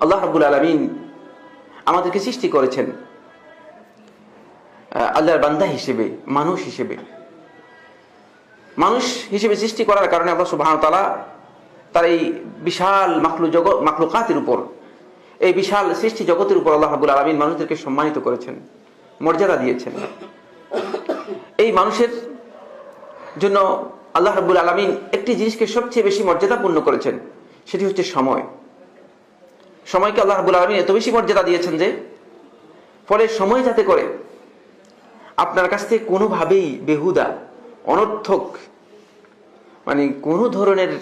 আল্লাহ রাব্বুল আলামিন আমাদেরকে সৃষ্টি করেছেন আল্লাহর বান্দা হিসেবে, মানুষ হিসেবে সৃষ্টি করার কারণে আল্লাহ সুবহানাহু ওয়া তাআলা তার এই বিশাল মাখলুকাতের উপর, এই বিশাল সৃষ্টি জগতের উপর আল্লাহ রাব্বুল আলামিন মানুষদেরকে সম্মানিত করেছেন, মর্যাদা দিয়েছেন। এই মানুষের জন্য আল্লাহ রাব্বুল আলামিন একটি জিনিসকে সবচেয়ে বেশি মর্যাদাপূর্ণ করেছেন, সেটি হচ্ছে সময়। সময়কে আল্লাহ রাব্বুল আলামিন এত বেশি মর্যাদা দিয়েছেন যে ফলে সময় যাতে করে আপনার কাছ থেকে কোনোভাবেই বেহুদা, অনর্থক, কোনো ধরনের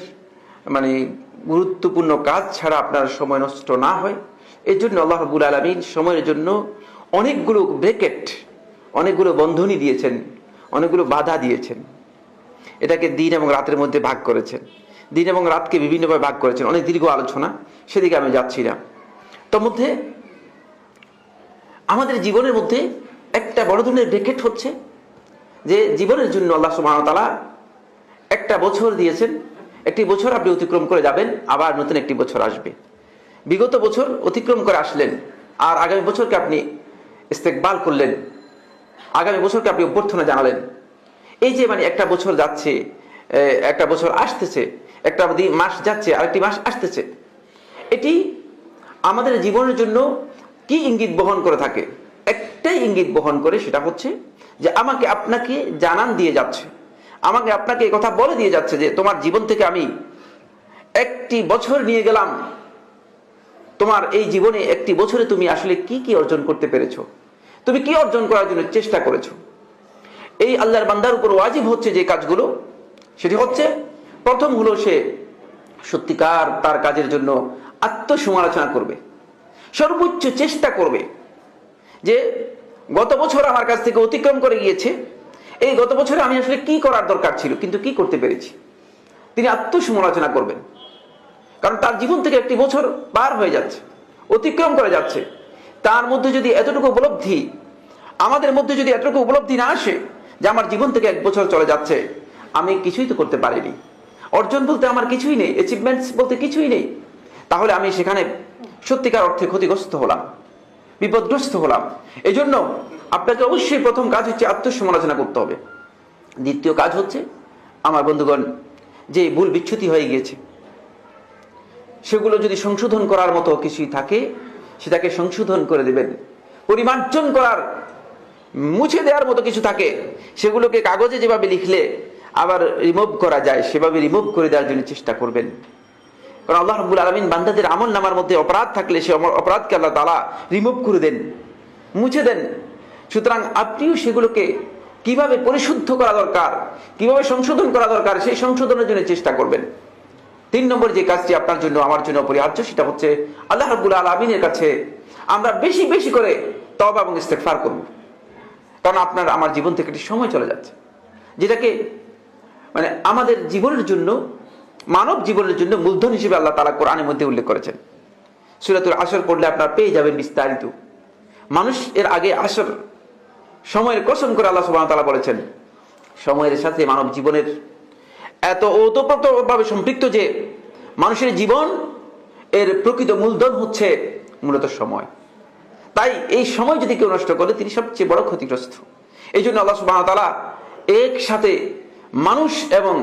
গুরুত্বপূর্ণ কাজ ছাড়া আপনার সময় নষ্ট না হয়, এর জন্য আল্লাহ রাব্বুল আলামিন সময়ের জন্য অনেকগুলো ব্রেকেট, অনেকগুলো বন্ধনী দিয়েছেন, অনেকগুলো বাধা দিয়েছেন। এটাকে দিন এবং রাতের মধ্যে ভাগ করেছেন, দিন এবং রাতকে বিভিন্নভাবে ভাগ করেছেন। অনেক দীর্ঘ আলোচনা, সেদিকে আমি যাচ্ছি না। তার মধ্যে আমাদের জীবনের মধ্যে একটা বড় ধরনের ব্রেকেট হচ্ছে যে জীবনের জন্য আল্লাহ সুবহানাহু ওয়া তাআলা একটা বছর দিয়েছেন। একটি বছর আপনি অতিক্রম করে যাবেন, আবার নতুন একটি বছর আসবে। বিগত বছর অতিক্রম করে আসলেন, আর আগামী বছরকে আপনি ইস্তেকবাল করলেন, আগামী বছরকে আপনি অভ্যর্থনা জানালেন। এই যে একটা বছর যাচ্ছে, একটা বছর আসতেছে, একটা মাস যাচ্ছে, আরেকটি মাস আসতেছে, এটি আমাদের জীবনের জন্য কি ইঙ্গিত বহন করে থাকে? একটাই ইঙ্গিত বহন করে, সেটা হচ্ছে যে আমাকে আপনাকে জানান দিয়ে যাচ্ছে, আমাকে আপনাকে এই কথা বলে দিয়ে যাচ্ছে যে তোমার জীবন থেকে আমি একটি বছর নিয়ে গেলাম, তোমার এই জীবনে একটি বছরে তুমি আসলে কি কি অর্জন করতে পেরেছো, তুমি কি অর্জন করার জন্য চেষ্টা করেছো। এই আল্লাহর বান্দার উপর ওয়াজিব হচ্ছে যে কাজগুলো, সেটি হচ্ছে, প্রথম হলো সে সত্যিকার তার কাজের জন্য আত্মসমালোচনা করবে, সর্বোচ্চ চেষ্টা করবে যে গত বছর আমার কাছ থেকে অতিক্রম করে গিয়েছে, এই গত বছরে আমি আসলে কি করার দরকার ছিল কিন্তু কি করতে পেরেছি। তিনি আত্মসমালোচনা করবেন, কারণ তার জীবন থেকে একটি বছর পার হয়ে যাচ্ছে, অতিক্রম করে যাচ্ছে। তার মধ্যে যদি এতটুকু উপলব্ধি, আমাদের মধ্যে যদি এতটুকু উপলব্ধি না আসে যে আমার জীবন থেকে এক বছর চলে যাচ্ছে, আমি কিছুই তো করতে পারিনি, অর্জন বলতে আমার কিছুই নেই, অ্যাচিভমেন্টস বলতে কিছুই নেই, তাহলে আমি সেখানে সত্যিকার অর্থে ক্ষতিগ্রস্ত হলাম, বিপদগ্রস্ত হলাম। এই জন্য আপনাকে অবশ্যই প্রথম কাজ হচ্ছে আত্মসমালোচনা করতে হবে। দ্বিতীয় কাজ হচ্ছে, আমার বন্ধুগণ, যে ভুল বিচ্যুতি হয়ে গিয়েছে সেগুলো যদি সংশোধন করার মতো কিছুই থাকে, সেটাকে সংশোধন করে দেবেন। পরিমার্জন করার, মুছে দেওয়ার মতো কিছু থাকে, সেগুলোকে কাগজে যেভাবে লিখলে আবার রিমুভ করা যায়, সেভাবে রিমুভ করে দেওয়ার জন্য চেষ্টা করবেন। কারণ আল্লাহ রাব্বুল আলামিন বান্দাদের আমল নামার মধ্যে অপরাধ থাকলে সে অপরাধকে আল্লাহ তাআলা রিমুভ করে দেন, মুছে দেন। সুতরাং আপনিও সেগুলোকে কিভাবে পরিশুদ্ধ করা দরকার, কিভাবে সংশোধন করা দরকার, সেই সংশোধনের জন্য চেষ্টা করবেন। 3 নম্বর যে কাজটি আপনার জন্য আমার জন্য অপরিহার্য, সেটা হচ্ছে আল্লাহ রাব্বুল আলামিনের কাছে আমরা বেশি বেশি করে তওবা এবং ইস্তেগফার করব। কারণ আপনার আমার জীবন থেকে একটি সময় চলে যাচ্ছে, যেটাকে আমাদের জীবনের জন্য, মানব জীবনের জন্য মূলধন হিসেবে আল্লাহ তাআলা কোরআনের মধ্যে উল্লেখ করেছেন। সূরাতুল আসর পড়লে আপনারা পেয়ে যাবেন বিস্তারিত। মানুষ এর আগে আসর, সময়ের কসম করে আল্লাহ সুবহানাহু ওয়া তাআলা বলেছেন, সময়ের সাথে মানব জীবনের এত ওতপ্রোতভাবে সম্পৃক্ত যে মানুষের জীবন এর প্রকৃত মূলধন হচ্ছে মূলত সময়। তাই এই সময় যদি কেউ নষ্ট করে, তিনি সবচেয়ে বড় ক্ষতিগ্রস্ত। এই জন্য আল্লাহ সুবহানাহু ওয়া তাআলা একসাথে মানুষ এবং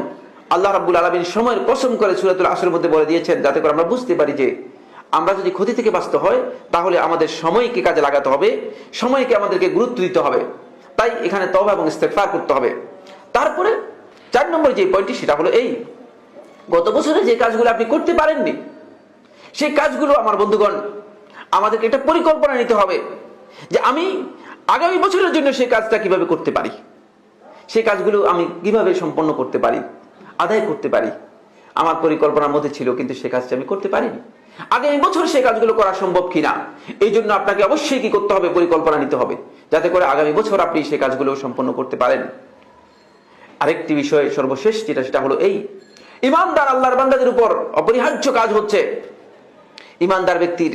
আল্লাহ রাব্বুল আলামিন সময়ের কসম করে সূরাতুল আসরের মধ্যে বলে দিয়েছেন, যাতে করে আমরা বুঝতে পারি যে আমরা যদি ক্ষতি থেকে বাঁচতে হয়, তাহলে আমাদের সময়কে কাজে লাগাতে হবে, সময়কে আমাদেরকে গুরুত্ব দিতে হবে। তাই এখানে তওবা এবং ইস্তেগফার করতে হবে। তারপরে 4 নম্বর যে পয়েন্টটি, সেটা হলো এই, গত বছরে যে কাজগুলো আপনি করতে পারেননি, সেই কাজগুলো আমার বন্ধুগণ আমাদেরকে একটা পরিকল্পনা নিতে হবে যে আমি আগামী বছরের জন্য সেই কাজটা কিভাবে করতে পারি, সেই কাজগুলো আমি কিভাবে সম্পন্ন করতে পারি, আদায় করতে পারি। আমার পরিকল্পনার মধ্যে ছিল, কিন্তু সেই কাজটা আমি করতে পারিনি। আগামী বছর সেই কাজগুলো করা সম্ভব কিনা, এই জন্য আপনাকে অবশ্যই কি করতে হবে, পরিকল্পনা নিতে হবে, যাতে করে আগামী বছর আপনি সেই কাজগুলো সম্পন্ন করতে পারেন। আরেকটি বিষয় সর্বশেষ যেটা, সেটা হলো এই, ঈমানদার আল্লাহর বান্দাদের উপর অপরিহার্য কাজ হচ্ছে, ঈমানদার ব্যক্তির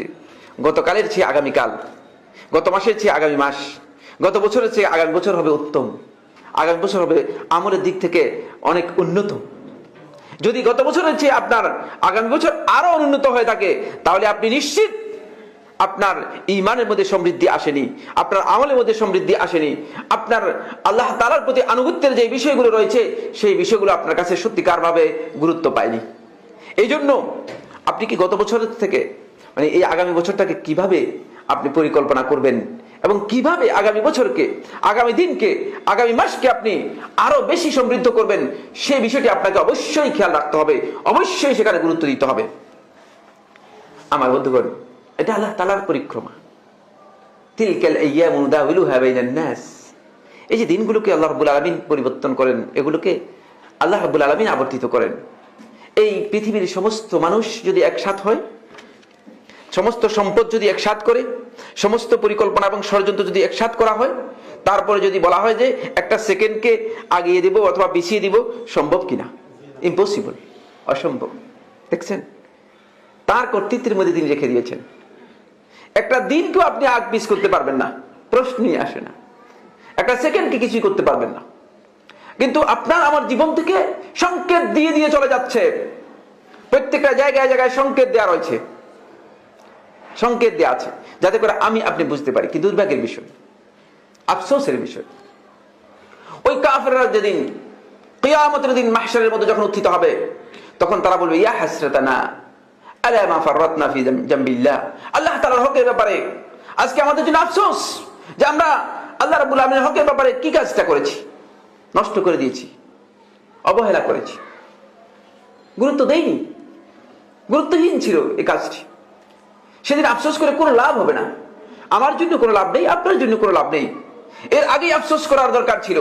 গতকালের চেয়ে আগামীকাল, গত মাসের চেয়ে আগামী মাস, গত বছরের চেয়ে আগামী বছর হবে উত্তম, আগামী বছর হবে আমলের দিক থেকে অনেক উন্নত। যদি গত বছরের চেয়ে আপনার আগামী বছর আরো উন্নত হয়ে থাকে, তাহলে আপনি নিশ্চিত আপনার ঈমানের মধ্যে সমৃদ্ধি আসেনি, আপনার আমলের মধ্যে সমৃদ্ধি আসেনি, আপনার আল্লাহ তাআলার প্রতি আনুগত্যের যে বিষয়গুলো রয়েছে সেই বিষয়গুলো আপনার কাছে সত্যিকারভাবে গুরুত্ব পায়নি। এই জন্য আপনি কি গত বছরের থেকে মানে এই আগামী বছরটাকে কিভাবে আপনি পরিকল্পনা করবেন এবং কিভাবে আগামী বছরকে, আগামী দিনকে, আগামী মাসকে আপনি আরো বেশি সমৃদ্ধ করবেন, সেই বিষয়টি আপনাকে অবশ্যই খেয়াল রাখতে হবে, অবশ্যই সেখানে গুরুত্ব দিতে হবে। আমার বন্ধুগণ, এটা আল্লাহ তাআলার পরিক্রমা। তিলকাল আইয়ামু নুদাউলুহা বাইনান নাস। এই যে দিনগুলোকে আল্লাহ রাব্বুল আলামিন পরিবর্তন করেন, এগুলোকে আল্লাহ রাব্বুল আলামিন আবর্তিত করেন। এই পৃথিবীর সমস্ত মানুষ যদি একসাথ হয়, সমস্ত সম্পদ যদি একসাথ করে, সমস্ত পরিকল্পনা এবং ষড়যন্ত্র যদি একসাথ করা হয়, তারপরে যদি বলা হয় যে একটা সেকেন্ডকে আগিয়ে দিব অথবা পিছিয়ে দিব, সম্ভব কিনা? ইম্পসিবল, অসম্ভব। দেখছেন, তার কর্তৃত্বের মধ্যে তিনি রেখে দিয়েছেন। একটা দিনকেও আপনি আগ পিছ করতে পারবেন না, প্রশ্নই আসে না। একটা সেকেন্ডকে কিছুই করতে পারবেন না। কিন্তু আপনার আমার জীবন থেকে সংকেত দিয়ে দিয়ে চলে যাচ্ছে। প্রত্যেকটা জায়গায় জায়গায় সংকেত দেওয়া রয়েছে, সংকেত দেওয়া আছে, যাতে করে আমি আপনি বুঝতে পারি। কিন্তু দুর্ভাগ্যের বিষয়, আফসোসের বিষয়, ওই কাফেররা যেদিন কিয়ামতের দিন মাহশারের মধ্যে যখন উত্থিত হবে, তখন তারা বলবে ইয়া হাসরাতানা আলা মা ফাররাতনা ফি জামবিল্লাহ। আল্লাহ তাআলার হকের ব্যাপারে আজকে আমাদের জন্য আফসোস যে আমরা আল্লাহ রাব্বুল আলামিনের হকের ব্যাপারে কি কাজটা করেছি, নষ্ট করে দিয়েছি, অবহেলা করেছি, গুরুত্ব দেইনি, গুরুত্বহীন ছিল এই কাজটি। সেদিন আফসোস করে কোনো লাভ হবে না। আমার জন্য কোনো লাভ নেই, আপনার জন্য কোনো লাভ নেই। এর আগেই আফসোস করার দরকার ছিল।